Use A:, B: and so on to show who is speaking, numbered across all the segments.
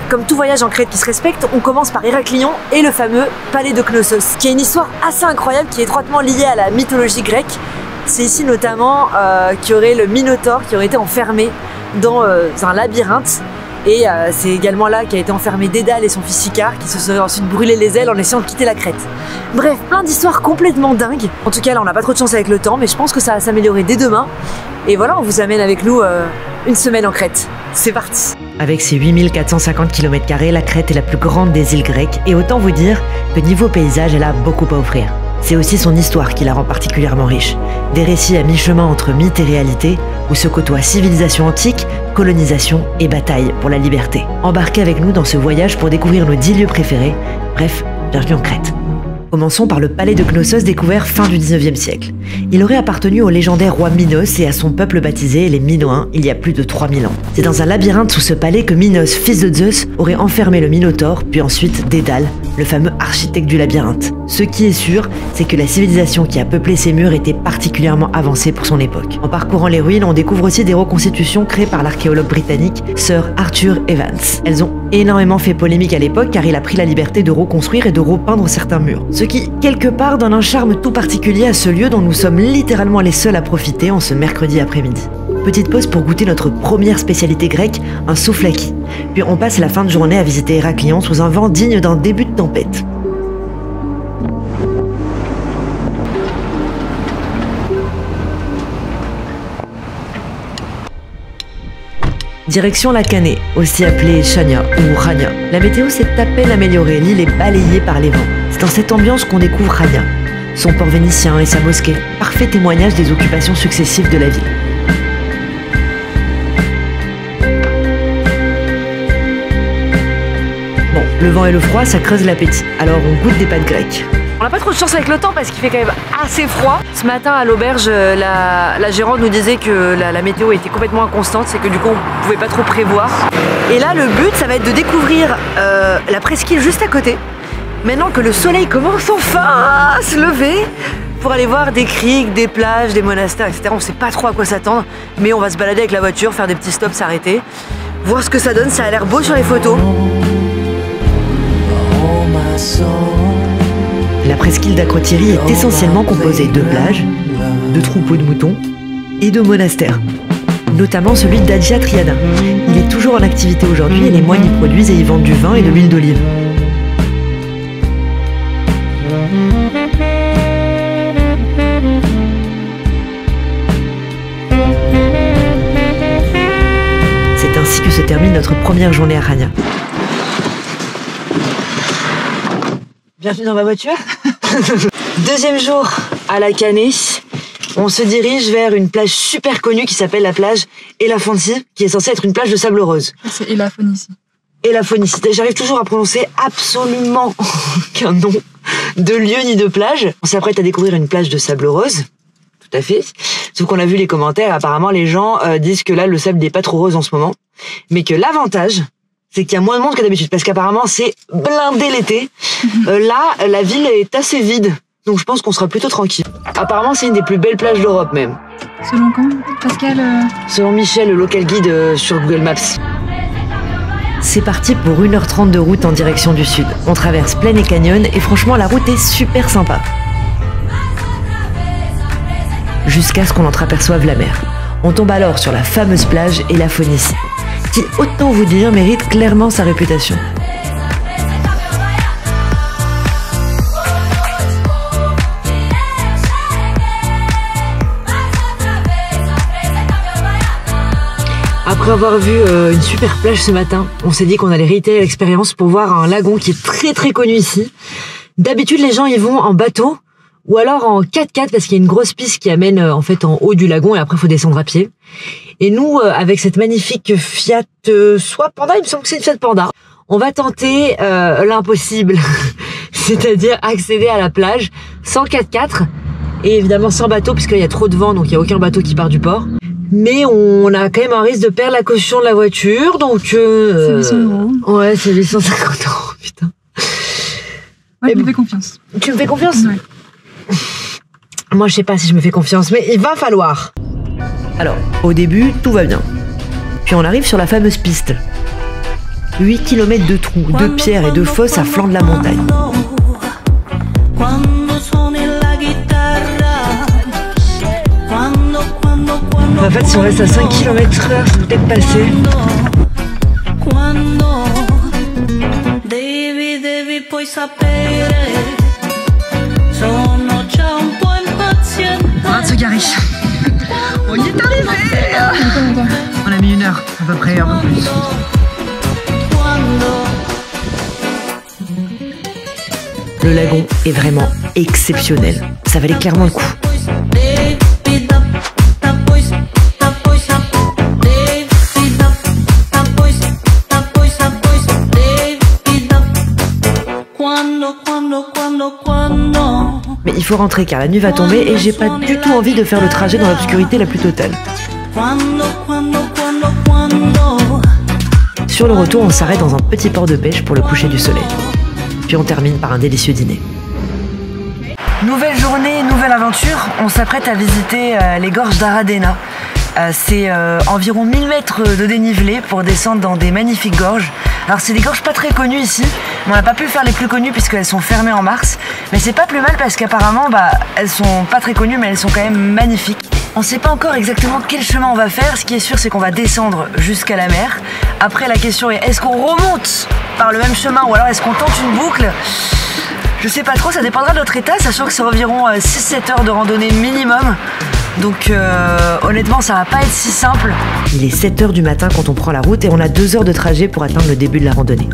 A: Comme tout voyage en Crète qui se respecte, on commence par Héraclion et le fameux palais de Knossos, qui a une histoire assez incroyable qui est étroitement liée à la mythologie grecque. C'est ici notamment qu'il y aurait le Minotaure qui aurait été enfermé dans un labyrinthe. Et c'est également là qu'a été enfermé Dédale et son fils Icare qui se seraient ensuite brûlé les ailes en essayant de quitter la Crète. Bref, plein d'histoires complètement dingues. En tout cas là on n'a pas trop de chance avec le temps, mais je pense que ça va s'améliorer dès demain. Et voilà, on vous amène avec nous une semaine en Crète. C'est parti.
B: Avec ses 8450 km², la Crète est la plus grande des îles grecques et autant vous dire que niveau paysage, elle a beaucoup à offrir. C'est aussi son histoire qui la rend particulièrement riche. Des récits à mi-chemin entre mythe et réalité, où se côtoient civilisation antique, colonisation et bataille pour la liberté. Embarquez avec nous dans ce voyage pour découvrir nos 10 lieux préférés. Bref, bienvenue en Crète. Commençons par le palais de Knossos découvert fin du 19e siècle. Il aurait appartenu au légendaire roi Minos et à son peuple baptisé, les Minoens, il y a plus de 3000 ans. C'est dans un labyrinthe sous ce palais que Minos, fils de Zeus, aurait enfermé le Minotaure, puis ensuite Dédale, le fameux architecte du labyrinthe. Ce qui est sûr, c'est que la civilisation qui a peuplé ces murs était particulièrement avancée pour son époque. En parcourant les ruines, on découvre aussi des reconstitutions créées par l'archéologue britannique Sir Arthur Evans. Elles ont énormément fait polémique à l'époque car il a pris la liberté de reconstruire et de repeindre certains murs. Ce qui, quelque part, donne un charme tout particulier à ce lieu dont nous sommes littéralement les seuls à profiter en ce mercredi après-midi. Petite pause pour goûter notre première spécialité grecque, un souvlaki. Puis on passe la fin de journée à visiter Héraclion sous un vent digne d'un début de tempête. Direction la Canée, aussi appelée Chania ou Rania. La météo s'est à peine améliorée, l'île est balayée par les vents. C'est dans cette ambiance qu'on découvre Rania, son port vénitien et sa mosquée, parfait témoignage des occupations successives de la ville. Bon, le vent et le froid, ça creuse l'appétit, alors on goûte des pâtes grecques.
A: On n'a pas trop de chance avec le temps parce qu'il fait quand même assez froid. Ce matin à l'auberge, la gérante nous disait que la météo était complètement inconstante, c'est que du coup on pouvait pas trop prévoir. Et là le but ça va être de découvrir la presqu'île juste à côté. Maintenant que le soleil commence enfin à se lever, pour aller voir des criques, des plages, des monastères, etc. On sait pas trop à quoi s'attendre, mais on va se balader avec la voiture, faire des petits stops, s'arrêter, voir ce que ça donne, ça a l'air beau sur les photos.
B: La presqu'île d'Akrotiri est essentiellement composée de plages, de troupeaux de moutons et de monastères, notamment celui d'Agia Triana. Il est toujours en activité aujourd'hui et les moines y produisent et y vendent du vin et de l'huile d'olive. C'est ainsi que se termine notre première journée à Rania.
A: Bienvenue dans ma voiture. Deuxième jour à la Canée. On se dirige vers une plage super connue qui s'appelle la plage Elafonisi, qui est censée être une plage de sable rose.
C: C'est Elafonisi.
A: Elafonisi. J'arrive toujours à prononcer absolument aucun nom de lieu ni de plage. On s'apprête à découvrir une plage de sable rose. Tout à fait. Sauf qu'on a vu les commentaires, apparemment les gens disent que là le sable n'est pas trop rose en ce moment. Mais que l'avantage, c'est qu'il y a moins de monde que d'habitude, parce qu'apparemment c'est blindé l'été. Là, la ville est assez vide, donc je pense qu'on sera plutôt tranquille. Apparemment c'est une des plus belles plages d'Europe même.
C: Selon quand, Pascal
A: Selon Michel, le local guide sur Google Maps.
B: C'est parti pour 1h30 de route en direction du sud. On traverse plaine et canyon et franchement la route est super sympa. Jusqu'à ce qu'on entreaperçoive la mer. On tombe alors sur la fameuse plage Elafonisi, qui, autant vous dire, mérite clairement sa réputation.
A: Après avoir vu une super plage ce matin, on s'est dit qu'on allait réitérer l'expérience pour voir un lagon qui est très très connu ici. D'habitude les gens y vont en bateau ou alors en 4x4 parce qu'il y a une grosse piste qui amène en fait en haut du lagon et après il faut descendre à pied. Et nous, avec cette magnifique Fiat soit Panda, il me semble que c'est une Fiat Panda, on va tenter l'impossible, c'est-à-dire accéder à la plage sans 4x4 et évidemment sans bateau puisqu'il y a trop de vent donc il n'y a aucun bateau qui part du port. Mais on a quand même un risque de perdre la caution de la voiture, donc... c'est
C: 800 €.
A: Ouais, c'est 850 €, putain.
C: Ouais, tu me fais confiance.
A: Tu me fais confiance?
C: Ouais.
A: Moi, je sais pas si je me fais confiance, mais il va falloir.
B: Alors, au début, tout va bien. Puis on arrive sur la fameuse piste. 8 km de trous, de pierres et de fosses à flanc de la montagne.
A: En fait, si on reste à 5 km/h, ça peut peut-être passer. On va se garer. On y est arrivé. On a mis 1 heure, à peu près, un peu plus.
B: Le lagon est vraiment exceptionnel. Ça valait clairement le coup. Mais il faut rentrer car la nuit va tomber et j'ai pas du tout envie de faire le trajet dans l'obscurité la plus totale. Sur le retour, on s'arrête dans un petit port de pêche pour le coucher du soleil. Puis on termine par un délicieux dîner.
A: Nouvelle journée, nouvelle aventure. On s'apprête à visiter les gorges d'Aradena. C'est environ 1000 mètres de dénivelé pour descendre dans des magnifiques gorges. Alors c'est des gorges pas très connues ici. On n'a pas pu faire les plus connues puisqu'elles sont fermées en mars. Mais c'est pas plus mal parce qu'apparemment elles sont pas très connues mais elles sont quand même magnifiques. On sait pas encore exactement quel chemin on va faire. Ce qui est sûr c'est qu'on va descendre jusqu'à la mer. Après la question est est-ce qu'on remonte par le même chemin ou alors est-ce qu'on tente une boucle? Je sais pas trop, ça dépendra de notre état, sachant que c'est environ 6-7 heures de randonnée minimum. Donc honnêtement ça va pas être si simple.
B: Il est 7 heures du matin quand on prend la route et on a 2 heures de trajet pour atteindre le début de la randonnée.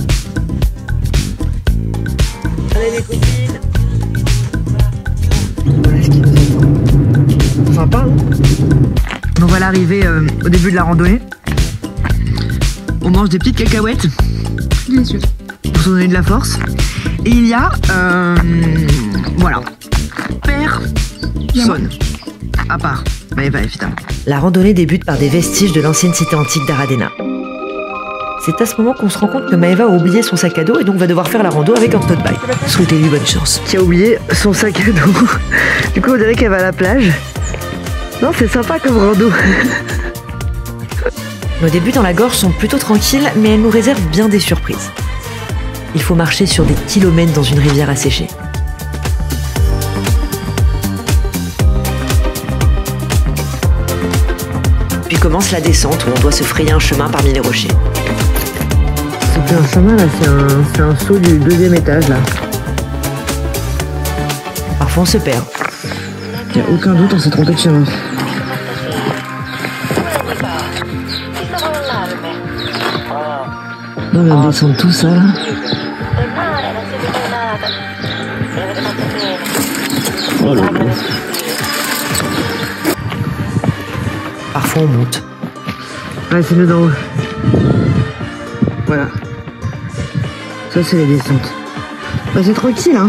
A: Allez les copines. Voilà ce qui nous attend. Sympa hein. Donc voilà arrivé au début de la randonnée. On mange des petites cacahuètes.
C: Délicieux.
A: Pour se donner de la force. Et il y a voilà. Personne. À part Maëva évidemment.
B: La randonnée débute par des vestiges de l'ancienne cité antique d'Aradena. C'est à ce moment qu'on se rend compte que Maëva a oublié son sac à dos et donc va devoir faire la rando avec un tote bag. Souhaitez-lui bonne chance.
A: Qui a oublié son sac à dos. Du coup on dirait qu'elle va à la plage. Non c'est sympa comme rando.
B: Nos débuts dans la gorge sont plutôt tranquilles mais elles nous réservent bien des surprises. Il faut marcher sur des kilomètres dans une rivière asséchée. Puis commence la descente où on doit se frayer un chemin parmi les rochers.
A: C'est un chemin là, c'est un saut du 2e étage là.
B: Parfois on se perd.
A: Il n'y a aucun doute, on s'est trompé de chemin. Non mais on descend tout ça là. Oh là là.
B: Parfois on monte.
A: Ouais, c'est mieux d'en haut. Voilà. Ça c'est les descentes. Bah c'est tranquille hein.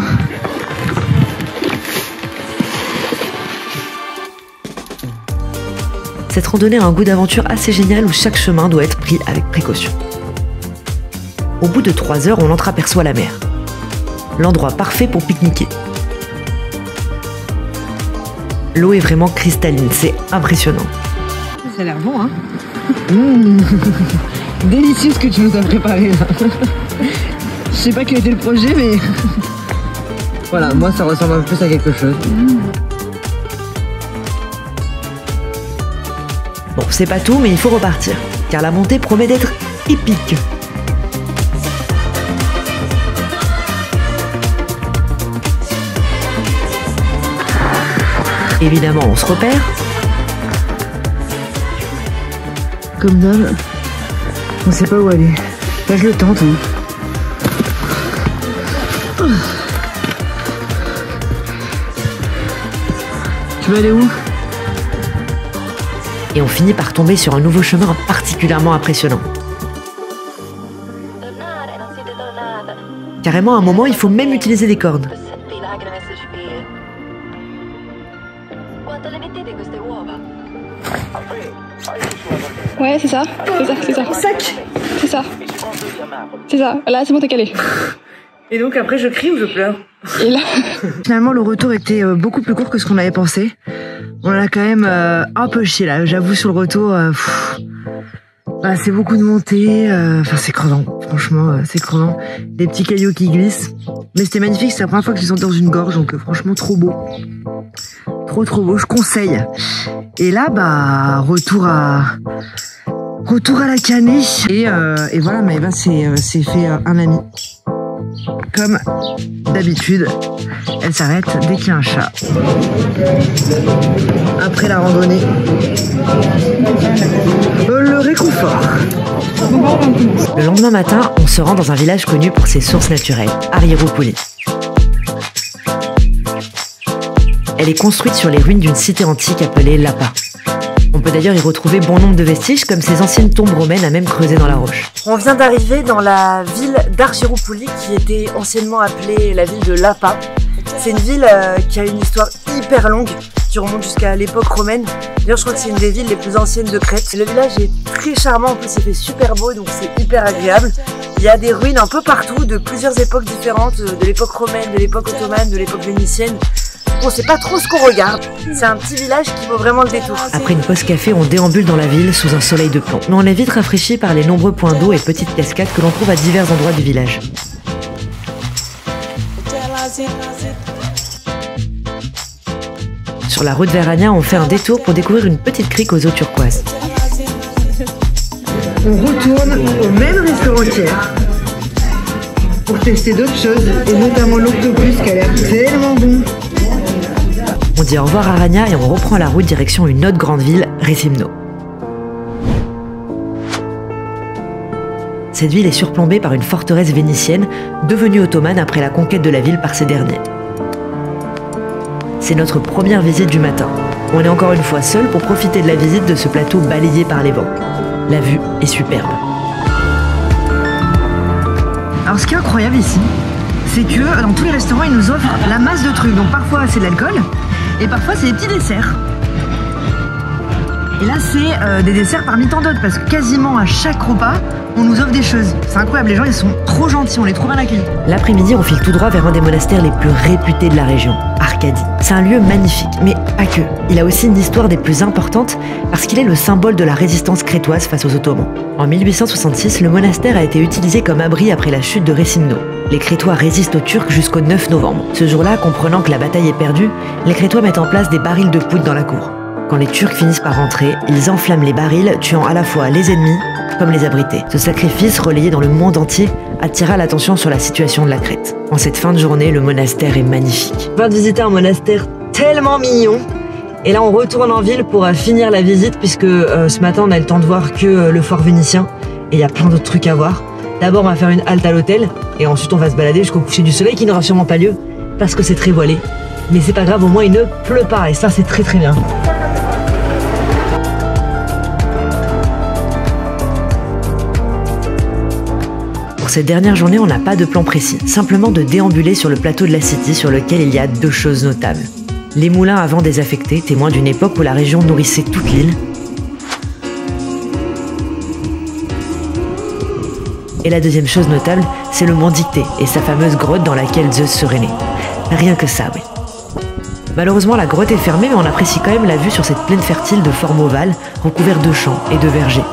B: Cette randonnée a un goût d'aventure assez génial où chaque chemin doit être pris avec précaution. Au bout de 3 heures, on entreaperçoit la mer. L'endroit parfait pour pique-niquer. L'eau est vraiment cristalline, c'est impressionnant.
A: Ça a l'air bon hein. Délicieux ce que tu nous as préparé là. Je sais pas quel était le projet mais... Voilà, moi ça ressemble un peu plus à quelque chose.
B: Bon, c'est pas tout, mais il faut repartir, car la montée promet d'être épique. Évidemment, on se repère.
A: Comme d'hab, on sait pas où aller. Là, je le tente. Hein. Tu vas aller où?
B: Et on finit par tomber sur un nouveau chemin particulièrement impressionnant. Carrément, à un moment, il faut même utiliser des cordes.
C: Ouais, c'est ça. C'est ça.
A: Sac.
C: C'est ça. C'est ça. Là, c'est bon, t'es calé.
A: Et donc après, je crie ou je pleure?
C: Et là...
A: Finalement, le retour était beaucoup plus court que ce qu'on avait pensé. On a quand même un peu chié là. J'avoue, sur le retour, Bah, c'est beaucoup de montée, enfin c'est crevant, franchement c'est crevant. Des petits cailloux qui glissent. Mais c'était magnifique, c'est la première fois que je suis dans une gorge, donc franchement trop beau. Trop beau, je conseille. Et là, bah, retour à la Canée. Et voilà, Maëva s'est fait un ami. Comme d'habitude, elle s'arrête dès qu'il y a un chat. Après la randonnée, le réconfort.
B: Le lendemain matin, on se rend dans un village connu pour ses sources naturelles, Arihiroupoli. Elle est construite sur les ruines d'une cité antique appelée Lapa. On peut d'ailleurs y retrouver bon nombre de vestiges, comme ces anciennes tombes romaines à même creuser dans la roche.
A: On vient d'arriver dans la ville d'Arihiroupoli, qui était anciennement appelée la ville de Lapa. C'est une ville qui a une histoire hyper longue, qui remonte jusqu'à l'époque romaine. D'ailleurs, je crois que c'est une des villes les plus anciennes de Crète. Le village est très charmant, en plus il fait super beau, donc c'est hyper agréable. Il y a des ruines un peu partout, de plusieurs époques différentes, de l'époque romaine, de l'époque ottomane, de l'époque vénitienne. On sait pas trop ce qu'on regarde. C'est un petit village qui vaut vraiment le détour.
B: Après une pause café, on déambule dans la ville sous un soleil de plomb. Mais on est vite rafraîchi par les nombreux points d'eau et petites cascades que l'on trouve à divers endroits du village. Sur la route vers Rania, on fait un détour pour découvrir une petite crique aux eaux turquoises.
A: On retourne au même restaurant qu'hier pour tester d'autres choses, et notamment l'octopus qui a l'air tellement bon.
B: On dit au revoir à Rania et on reprend la route direction une autre grande ville, Rethymno. Cette ville est surplombée par une forteresse vénitienne, devenue ottomane après la conquête de la ville par ces derniers. C'est notre première visite du matin. On est encore une fois seul pour profiter de la visite de ce plateau balayé par les vents. La vue est superbe.
A: Alors ce qui est incroyable ici, c'est que dans tous les restaurants, ils nous offrent la masse de trucs. Donc parfois c'est de l'alcool, et parfois c'est des petits desserts. Et là c'est des desserts parmi tant d'autres, parce que quasiment à chaque repas, on nous offre des choses. C'est incroyable, les gens ils sont trop gentils, on les trouve bien accueillis.
B: L'après-midi, on file tout droit vers un des monastères les plus réputés de la région, Arkadi. C'est un lieu magnifique, mais pas que. Il a aussi une histoire des plus importantes, parce qu'il est le symbole de la résistance crétoise face aux Ottomans. En 1866, le monastère a été utilisé comme abri après la chute de Rethymno. Les Crétois résistent aux Turcs jusqu'au 9 novembre. Ce jour-là, comprenant que la bataille est perdue, les Crétois mettent en place des barils de poudre dans la cour. Quand les Turcs finissent par rentrer, ils enflamment les barils, tuant à la fois les ennemis comme les abrités. Ce sacrifice, relayé dans le monde entier, attira l'attention sur la situation de la Crète. En cette fin de journée, le monastère est magnifique.
A: On va visiter un monastère tellement mignon. Et là, on retourne en ville pour finir la visite, puisque ce matin, on a le temps de voir que le fort vénitien. Et il y a plein d'autres trucs à voir. D'abord, on va faire une halte à l'hôtel, et ensuite, on va se balader jusqu'au coucher du soleil, qui n'aura sûrement pas lieu, parce que c'est très voilé. Mais c'est pas grave, au moins, il ne pleut pas, et ça, c'est très très bien.
B: Pour cette dernière journée, on n'a pas de plan précis, simplement de déambuler sur le plateau de la City sur lequel il y a deux choses notables. Les moulins à vent désaffectés, témoins d'une époque où la région nourrissait toute l'île. Et la deuxième chose notable, c'est le mont Dictée et sa fameuse grotte dans laquelle Zeus serait né. Rien que ça, oui. Malheureusement, la grotte est fermée, mais on apprécie quand même la vue sur cette plaine fertile de forme ovale, recouverte de champs et de vergers.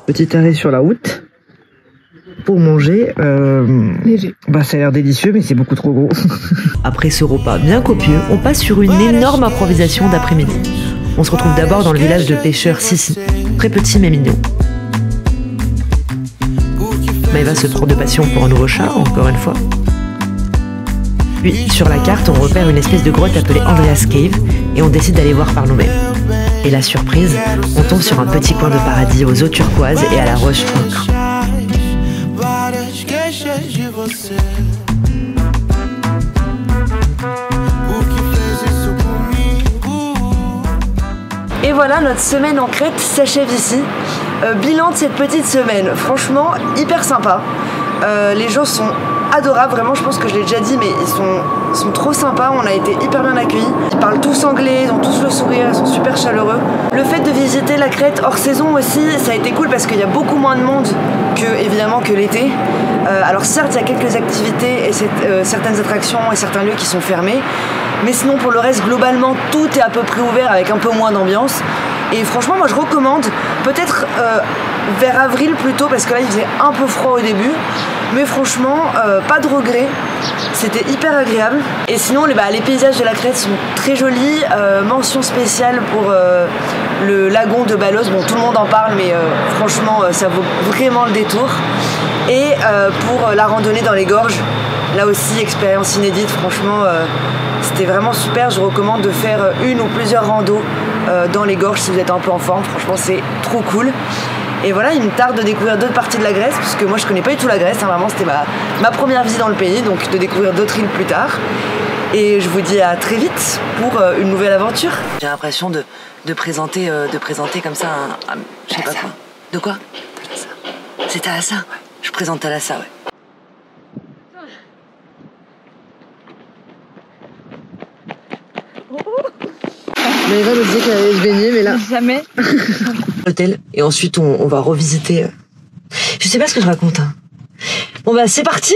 B: Petit arrêt sur la route pour manger.
A: Léger.
B: Bah, ça a l'air délicieux, mais c'est beaucoup trop gros. Après ce repas bien copieux, on passe sur une énorme improvisation d'après-midi. On se retrouve d'abord dans le village de pêcheurs Sissi, très petit mais mignon. Maëva se prend de passion pour un nouveau chat, encore une fois. Puis, sur la carte, on repère une espèce de grotte appelée Andreas Cave et on décide d'aller voir par nous-mêmes. Et la surprise, on tombe sur un petit coin de paradis aux eaux turquoises et à la roche ocre.
A: Et voilà, notre semaine en Crète s'achève ici. Bilan de cette petite semaine, franchement hyper sympa. Les gens sont adorables, vraiment, je pense que je l'ai déjà dit, mais ils sont trop sympas, on a été hyper bien accueillis. Ils parlent tous anglais, ils ont tous le sourire, ils sont super chaleureux. Le fait de visiter la Crète hors saison aussi, ça a été cool parce qu'il y a beaucoup moins de monde évidemment que l'été. Alors certes, il y a quelques activités et certaines attractions et certains lieux qui sont fermés, mais sinon pour le reste, globalement, tout est à peu près ouvert avec un peu moins d'ambiance. Et franchement, moi je recommande, peut-être vers avril plutôt, parce que là il faisait un peu froid au début. Mais franchement, pas de regret. C'était hyper agréable. Et sinon, les paysages de la Crète sont très jolis. Mention spéciale pour le lagon de Balos. Bon, tout le monde en parle, mais franchement, ça vaut vraiment le détour. Et pour la randonnée dans les gorges, là aussi, expérience inédite. Franchement, c'était vraiment super. Je recommande de faire une ou plusieurs randos dans les gorges si vous êtes un peu en forme. Franchement, c'est trop cool. Et voilà, il me tarde de découvrir d'autres parties de la Grèce, parce que moi je connais pas du tout la Grèce, hein, vraiment c'était ma première visite dans le pays, donc de découvrir d'autres îles plus tard. Et je vous dis à très vite pour une nouvelle aventure. J'ai l'impression de présenter comme ça je sais pas quoi. De quoi? C'est Thalassa. Ouais. Je présente Thalassa, ouais. Maëva nous disait qu'elle allait se baigner, mais là...
C: Jamais.
A: L'hôtel, et ensuite on va revisiter... Je sais pas ce que je raconte. Hein. Bon bah c'est parti.